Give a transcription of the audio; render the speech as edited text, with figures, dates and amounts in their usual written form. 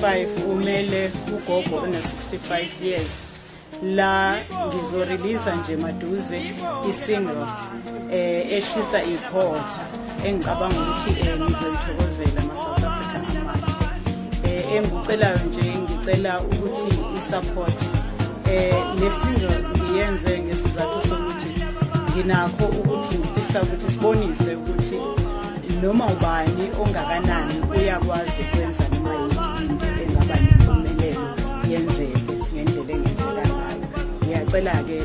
5 umele ugogo ona 65 years la ngizorelease nje maduze isingle eshisa ikhotha engicabanga ukuthi ngizoyithokozela ama South African amanye engicelayo nje ngicela ukuthi isupport lesingle ngiyenze ngesizathu sokuthi nginakho ukuthi ngifisa ukuthi sibonise ukuthi noma ubani ongakanani uyakwazi ukwenza noma into engaba nempumelelo yenzeke ngendlela engenzeka ngayo. Ngiyacela ke